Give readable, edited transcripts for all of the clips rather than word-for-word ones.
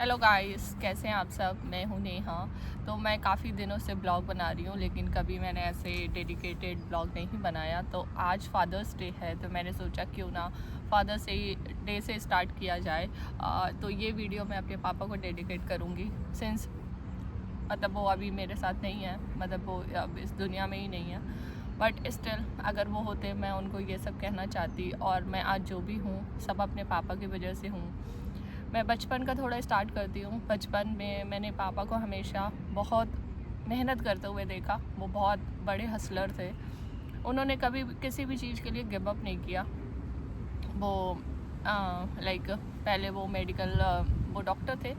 Hello guys, कैसे हैं आप सब। मैं हूं नेहा। तो मैं काफ़ी दिनों से ब्लॉग बना रही हूं, लेकिन कभी मैंने ऐसे डेडिकेटेड ब्लॉग नहीं बनाया। तो आज फादर्स डे है, तो मैंने सोचा क्यों ना फादर्स डे से स्टार्ट किया जाए। तो ये वीडियो मैं अपने पापा को डेडिकेट करूंगी, सिंस मतलब वो अभी मेरे साथ नहीं है, मतलब वो अब इस दुनिया में ही नहीं है। बट स्टिल अगर वो होते, मैं उनको ये सब कहना चाहती। और मैं आज जो भी हूँ सब अपने पापा की वजह से हूँ। मैं बचपन का थोड़ा स्टार्ट करती हूँ। बचपन में मैंने पापा को हमेशा बहुत मेहनत करते हुए देखा। वो बहुत बड़े हसलर थे। उन्होंने कभी किसी भी चीज़ के लिए गिव अप नहीं किया। वो लाइक पहले वो मेडिकल वो डॉक्टर थे,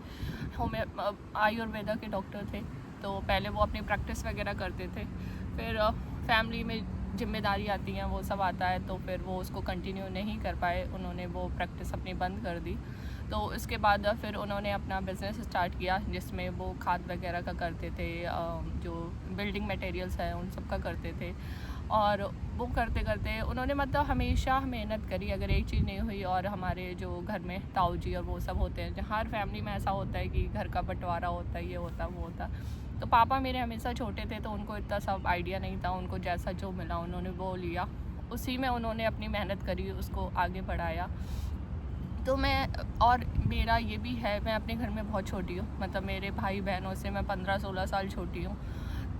होम्यो आयुर्वेदा के डॉक्टर थे। तो पहले वो अपनी प्रैक्टिस वगैरह करते थे। फिर फैमिली में जिम्मेदारी आती हैं, वो सब आता है, तो फिर वो उसको कंटिन्यू नहीं कर पाए। उन्होंने वो प्रैक्टिस अपनी बंद कर दी। तो इसके बाद फिर उन्होंने अपना बिज़नेस स्टार्ट किया, जिसमें वो खाद वगैरह का करते थे, जो बिल्डिंग मटेरियल्स हैं उन सब का करते थे। और वो करते करते उन्होंने मतलब हमेशा मेहनत करी। अगर एक चीज़ नहीं हुई, और हमारे जो घर में ताऊ जी और वो सब होते हैं, हर फैमिली में ऐसा होता है कि घर का बंटवारा होता है, ये होता वो होता। तो पापा मेरे हमेशा छोटे थे, तो उनको इतना सब आइडिया नहीं था। उनको जैसा जो मिला उन्होंने वो लिया, उसी में उन्होंने अपनी मेहनत करी, उसको आगे बढ़ाया। तो मैं, और मेरा ये भी है, मैं अपने घर में बहुत छोटी हूँ। मतलब मेरे भाई बहनों से मैं 15-16 साल छोटी हूँ।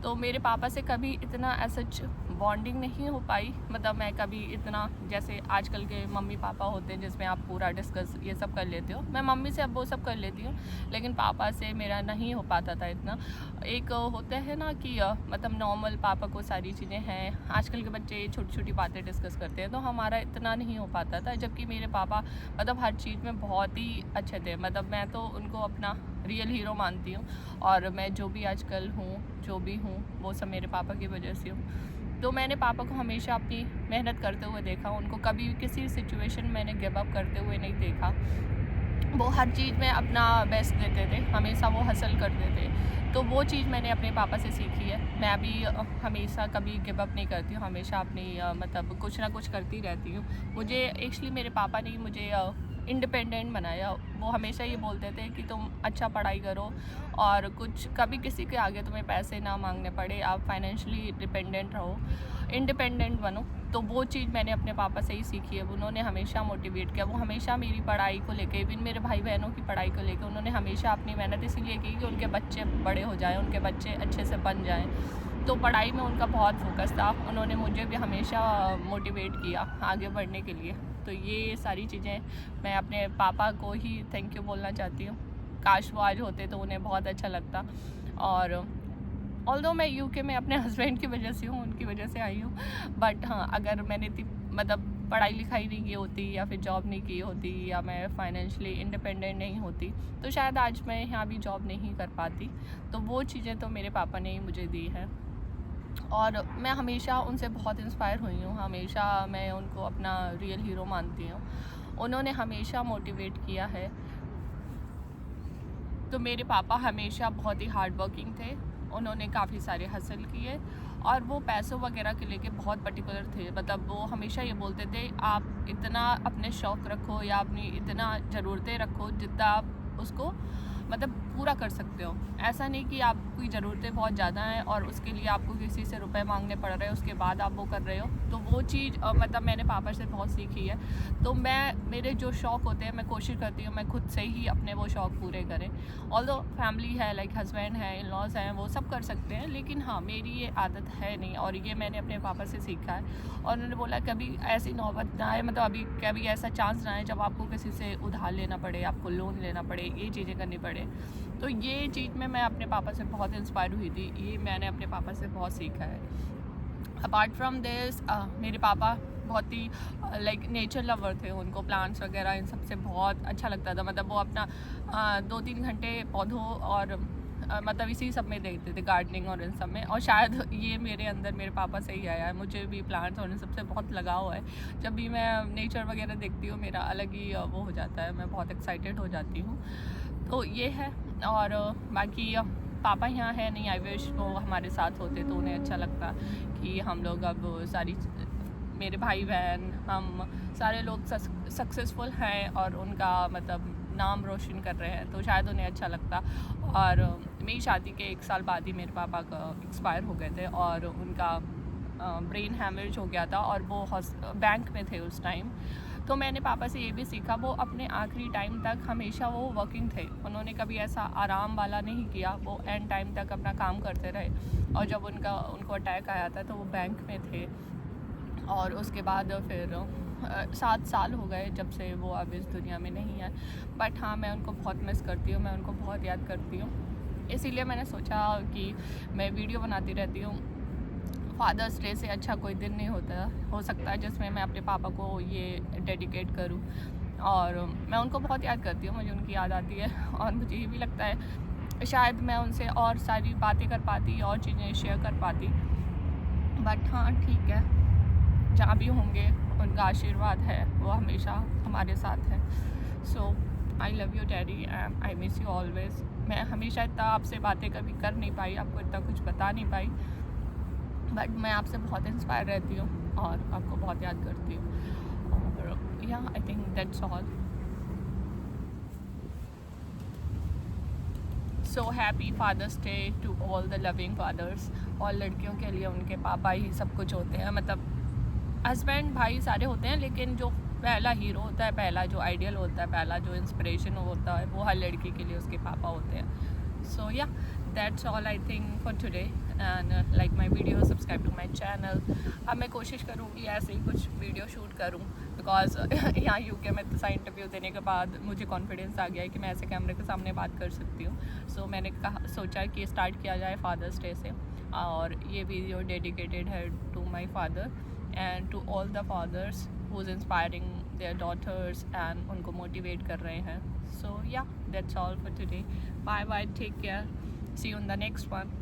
तो मेरे पापा से कभी इतना सच बॉन्डिंग नहीं हो पाई। मतलब मैं कभी इतना, जैसे आजकल के मम्मी पापा होते हैं जिसमें आप पूरा डिस्कस ये सब कर लेते हो, मैं मम्मी से अब वो सब कर लेती हूँ, लेकिन पापा से मेरा नहीं हो पाता था इतना। एक होता है ना कि मतलब नॉर्मल पापा को सारी चीज़ें हैं। आजकल के बच्चे छोटी छोटी बातें डिस्कस करते हैं, तो हमारा इतना नहीं हो पाता था। जबकि मेरे पापा मतलब हर चीज़ में बहुत ही अच्छे थे। मतलब मैं तो उनको अपना रियल हीरो मानती हूँ। और मैं जो भी आजकल हूँ, जो भी हूँ, वो सब मेरे पापा की वजह से हूँ। तो मैंने पापा को हमेशा अपनी मेहनत करते हुए देखा। उनको कभी किसी सिचुएशन में मैंने गिव अप करते हुए नहीं देखा। वो हर चीज़ में अपना बेस्ट देते थे, हमेशा वो हसल करते थे। तो वो चीज़ मैंने अपने पापा से सीखी है। मैं भी हमेशा कभी गिव अप नहीं करती हूँ, हमेशा अपनी मतलब कुछ ना कुछ करती रहती हूँ। मुझे एक्चुअली मेरे पापा ने मुझे इंडिपेंडेंट बनाया। वो हमेशा ये बोलते थे कि तुम अच्छा पढ़ाई करो, और कुछ कभी किसी के आगे तुम्हें पैसे ना मांगने पड़े, आप फाइनेंशियली डिपेंडेंट रहो, इंडिपेंडेंट बनो। तो वो चीज़ मैंने अपने पापा से ही सीखी है। उन्होंने हमेशा मोटिवेट किया। वो हमेशा मेरी पढ़ाई को लेके, इवन मेरे भाई बहनों की पढ़ाई को लेके, उन्होंने हमेशा अपनी मेहनत इसीलिए की कि उनके बच्चे बड़े हो जाएं, उनके बच्चे अच्छे से बन जाएं। तो पढ़ाई में उनका बहुत फोकस था। उन्होंने मुझे भी हमेशा मोटिवेट किया आगे बढ़ने के लिए। तो ये सारी चीज़ें मैं अपने पापा को ही थैंक यू बोलना चाहती हूँ। काश वो आज होते तो उन्हें बहुत अच्छा लगता। और ऑल्दो मैं यूके में अपने हस्बैंड की वजह से हूँ, उनकी वजह से आई हूँ। बट हाँ, अगर मैंने मतलब पढ़ाई लिखाई नहीं की होती, या फिर जॉब नहीं की होती, या मैं फाइनेंशियली इंडिपेंडेंट नहीं होती, तो शायद आज मैं यहाँ भी जॉब नहीं कर पाती। तो वो चीज़ें तो मेरे पापा ने ही मुझे दी हैं। और मैं हमेशा उनसे बहुत इंस्पायर हुई हूँ। हमेशा मैं उनको अपना रियल हीरो मानती हूँ। उन्होंने हमेशा मोटिवेट किया है। तो मेरे पापा हमेशा बहुत ही हार्ड वर्किंग थे। उन्होंने काफ़ी सारे हासिल किए, और वो पैसों वगैरह के लेके बहुत पर्टिकुलर थे। मतलब वो हमेशा ये बोलते थे, आप इतना अपने शौक़ रखो, या अपनी इतना ज़रूरतें रखो जितना आप उसको मतलब पूरा कर सकते हो। ऐसा नहीं कि आपकी ज़रूरतें बहुत ज़्यादा हैं और उसके लिए आपको किसी से रुपए मांगने पड़ रहे हैं, उसके बाद आप वो कर रहे हो। तो वो चीज़ मतलब मैंने पापा से बहुत सीखी है। तो मेरे जो शौक़ होते हैं, मैं कोशिश करती हूँ मैं खुद से ही अपने वो शौक़ पूरे करें। ऑल्दो फैमिली है, लाइक हस्बैंड है, इन-लॉज़ हैं, वो सब कर सकते हैं, लेकिन हाँ, मेरी ये आदत है नहीं। और ये मैंने अपने पापा से सीखा है। और उन्होंने बोला कभी ऐसी नौबत ना आए, मतलब अभी कभी ऐसा चांस ना आए जब आपको किसी से उधार लेना पड़े, आपको लोन लेना पड़े, ये चीज़ें करनी पड़े। तो ये चीज़ में मैं अपने पापा से बहुत इंस्पायर हुई थी। ये मैंने अपने पापा से बहुत सीखा है। अपार्ट फ्रॉम दिस, मेरे पापा बहुत ही लाइक नेचर लवर थे। उनको प्लांट्स वगैरह इन सब से बहुत अच्छा लगता था। मतलब वो अपना 2-3 घंटे पौधों और मतलब इसी सब में देखते थे, गार्डनिंग और इन सब में। और शायद ये मेरे अंदर मेरे पापा से ही आया है। मुझे भी प्लांट्स और इन सब से बहुत लगाव है। जब भी मैं नेचर वगैरह देखती हूँ, मेरा अलग ही वो हो जाता है, मैं बहुत एक्साइटेड हो जाती हूँ। तो ये है। और बाकी पापा यहाँ है नहीं, आई विश वो हमारे साथ होते तो उन्हें अच्छा लगता कि हम लोग अब सारी मेरे भाई बहन हम सारे लोग सक्सेसफुल हैं, और उनका मतलब नाम रोशन कर रहे हैं, तो शायद उन्हें अच्छा लगता। और मेरी शादी के 1 साल बाद ही मेरे पापा का एक्सपायर हो गए थे और उनका ब्रेन हैमरेज हो गया था और वो बैंक में थे उस टाइम। तो मैंने पापा से ये भी सीखा, वो अपने आखिरी टाइम तक हमेशा वो वर्किंग थे, उन्होंने कभी ऐसा आराम वाला नहीं किया, वो एंड टाइम तक अपना काम करते रहे। और जब उनको अटैक आया था तो वो बैंक में थे और उसके बाद फिर 7 साल हो गए जब से वो अब इस दुनिया में नहीं है। बट हाँ, मैं उनको बहुत मिस करती हूँ, मैं उनको बहुत याद करती हूँ। इसीलिए मैंने सोचा कि मैं वीडियो बनाती रहती हूँ। फादर्स डे से अच्छा कोई दिन नहीं हो सकता जिसमें मैं अपने पापा को ये डेडिकेट करूं। और मैं उनको बहुत याद करती हूँ, मुझे उनकी याद आती है और मुझे ये भी लगता है शायद मैं उनसे और सारी बातें कर पाती और चीज़ें शेयर कर पाती। बट हाँ, ठीक है, जहाँ भी होंगे उनका आशीर्वाद है, वो हमेशा हमारे साथ है। So I love you daddy and I miss you always. मैं हमेशा इतना आपसे बातें कभी कर नहीं पाई, आपको इतना कुछ बता नहीं पाई, बट मैं आपसे बहुत इंस्पायर रहती हूँ और आपको बहुत याद करती हूँ। और या I think that's all. So happy father's day to all the loving fathers. और लड़कियों के लिए उनके पापा ही सब कुछ होते हैं, मतलब हस्बैंड भाई सारे होते हैं, लेकिन जो पहला हीरो होता है, पहला जो आइडियल होता है, पहला जो इंस्पिरेशन होता है, वो हर लड़की के लिए उसके पापा होते हैं। So yeah, that's all I think for today, and like my video, subscribe to my channel। अब मैं कोशिश करूँगी ऐसे ही कुछ वीडियो शूट करूँ, बिकॉज यहाँ यूके में इतना इंटरव्यू देने के बाद मुझे कॉन्फिडेंस आ गया है कि मैं ऐसे कैमरे के सामने बात कर सकती हूँ। सो मैंने सोचा कि स्टार्ट किया जाए फादर्स डे से, और ये वीडियो डेडिकेटेड है to my father and to all the fathers who is inspiring their daughters and उनको मोटिवेट कर रहे हैं। So yeah, that's all for today. Bye bye, take care, see you in the next one.